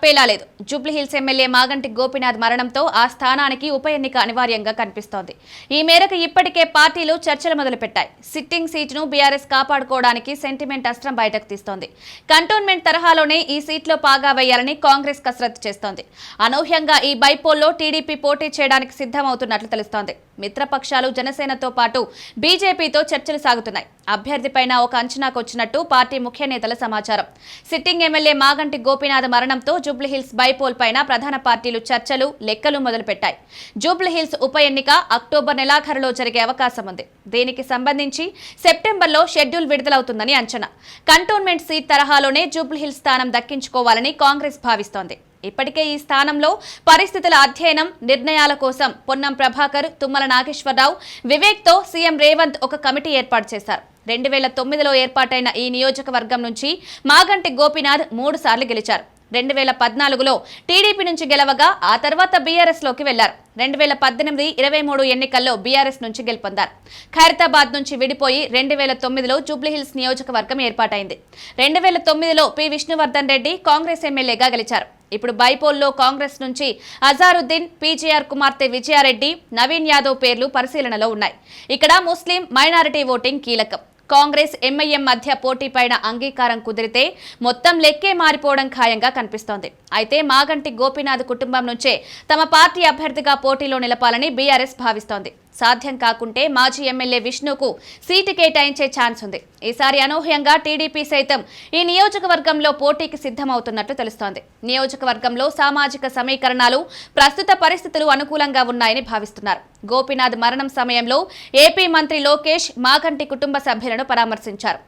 పేలాలేదు. Jubilee Hills MLA Maganti Gopinath మరణంతో ఆ స్థానానికి ఉప ఎన్నిక అనివార్యంగా కనిపిస్తోంది. ఈ మేరకు ఇప్పటికే పార్టీలు చర్చలు మొదలుపెట్టాయి. సిట్టింగ్ సీటును బీఆర్ఎస్ కాపాడుకోవడానికి సెంటిమెంట్ అస్త్రం బయటకు తీస్తోంది. కంటోన్మెంట్ తరహాలోనే ఈ సీట్లో పాగా వేయాలని కాంగ్రెస్ కసరత్తు చేస్తోంది. అనూహ్యంగా ఈ బైపోల్లో టీడీపీ పోటీ చేయడానికి సిద్ధమవుతున్నట్లు తెలుస్తోంది. మిత్రపక్షాలు జనసేనతో పాటు బీజేపీతో చర్చలు సాగుతున్నాయి. అభ్యర్థిపైన ఒక అంచనాకొచ్చినట్టు పార్టీ ముఖ్య నేతల సమాచారం. సిట్టింగ్ ఎమ్మెల్యే మాగంటి గోపీనాథ్ మరణంతో జూబ్లీహిల్స్ బైపోల్ పైన ప్రధాన పార్టీలు చర్చలు లెక్కలు మొదలుపెట్టాయి. జూబ్లీహిల్స్ ఉప ఎన్నిక అక్టోబర్ నెలాఖరులో జరిగే అవకాశం ఉంది. దీనికి సంబంధించి సెప్టెంబర్లో షెడ్యూల్ విడుదలవుతుందని అంచనా. కంటోన్మెంట్ సీట్ తరహాలోనే జూబ్లీహిల్స్ స్థానం దక్కించుకోవాలని కాంగ్రెస్ భావిస్తోంది. ఇప్పటికే ఈ స్థానంలో పరిస్థితుల అధ్యయనం, నిర్ణయాల కోసం పొన్నం ప్రభాకర్, తుమ్మల నాగేశ్వరరావు, వివేక్తో సీఎం రేవంత్ ఒక కమిటీ ఏర్పాటు చేశారు. 2009లో ఏర్పాటైన ఈ నియోజకవర్గం నుంచి మాగంటి గోపీనాథ్ 3 సార్లు గెలిచారు. 2014లో టీడీపీ నుంచి గెలవగా ఆ తర్వాత బీఆర్ఎస్ లోకి వెళ్లారు. 2018-23 ఎన్నికల్లో బీఆర్ఎస్ నుంచి గెలుపొందారు. ఖైరతాబాద్ నుంచి విడిపోయి 2009లో జూబ్లీహిల్స్ నియోజకవర్గం ఏర్పాటైంది. 2009లో పి విష్ణువర్ధన్ రెడ్డి కాంగ్రెస్ ఎమ్మెల్యేగా గెలిచారు. ఇప్పుడు బైపోల్లో కాంగ్రెస్ నుంచి అజారుద్దీన్, పీజేఆర్ కుమార్తె విజయారెడ్డి, నవీన్ యాదవ్ పేర్లు పరిశీలనలో ఉన్నాయి. ఇక్కడ ముస్లిం మైనారిటీ ఓటింగ్ కీలకం. కాంగ్రెస్ ఎంఐఎం మధ్య పోటీపైన అంగీకారం కుదిరితే మొత్తం లెక్కే మారిపోవడం ఖాయంగా కనిపిస్తోంది. అయితే మాగంటి గోపీనాథ్ కుటుంబం నుంచే తమ పార్టీ అభ్యర్థిగా పోటీలో నిలపాలని బీఆర్ఎస్ భావిస్తోంది. సాధ్యం కాకుంటే మాజీ ఎమ్మెల్యే విష్ణుకు సీటు కేటాయించే ఛాన్స్ ఉంది. ఈసారి అనూహ్యంగా టీడీపీ సైతం ఈ నియోజకవర్గంలో పోటీకి సిద్ధమవుతున్నట్టు తెలుస్తోంది. నియోజకవర్గంలో సామాజిక సమీకరణాలు, ప్రస్తుత పరిస్థితులు అనుకూలంగా ఉన్నాయని భావిస్తున్నారు. గోపీనాథ్ మరణం సమయంలో ఏపీ మంత్రి లోకేష్ మాగంటి కుటుంబ సభ్యులను పరామర్శించారు.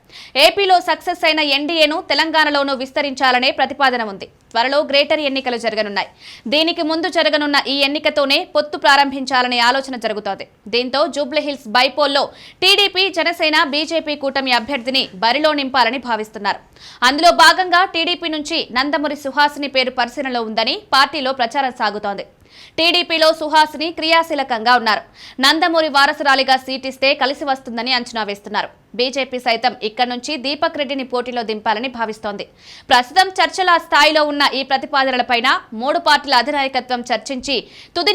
ఏపీలో సక్సెస్ అయిన ఎన్డీఏను తెలంగాణలోనూ విస్తరించాలనే ప్రతిపాదన ఉంది. త్వరలో గ్రేటర్ ఎన్నికలు జరగనున్నాయి. దీనికి ముందు జరగనున్న ఈ ఎన్నికతోనే పొత్తు ప్రారంభించాలనే ఆలోచన జరుగుతోంది. దీంతో జూబ్లీహిల్స్ బైపోల్లో టీడీపీ, జనసేన, బీజేపీ కూటమి అభ్యర్థిని బరిలో నింపాలని భావిస్తున్నారు. అందులో భాగంగా టీడీపీ నుంచి నందమూరి సుహాసిని పేరు పరిశీలనలో ఉందని పార్టీలో ప్రచారం సాగుతోంది. టీడీపీలో సుహాసిని క్రియాశీలకంగా ఉన్నారు. నందమూరి వారసురాలిగా సీటిస్తే కలిసి వస్తుందని అంచనా వేస్తున్నారు. బీజేపీ సైతం ఇక్కడి నుంచి దీపక్ రెడ్డిని పోటీలో దింపాలని భావిస్తోంది. ప్రస్తుతం చర్చల స్థాయిలో ఉన్న ఈ ప్రతిపాదనలపైన 3 పార్టీల అధినాయకత్వం చర్చించి తుది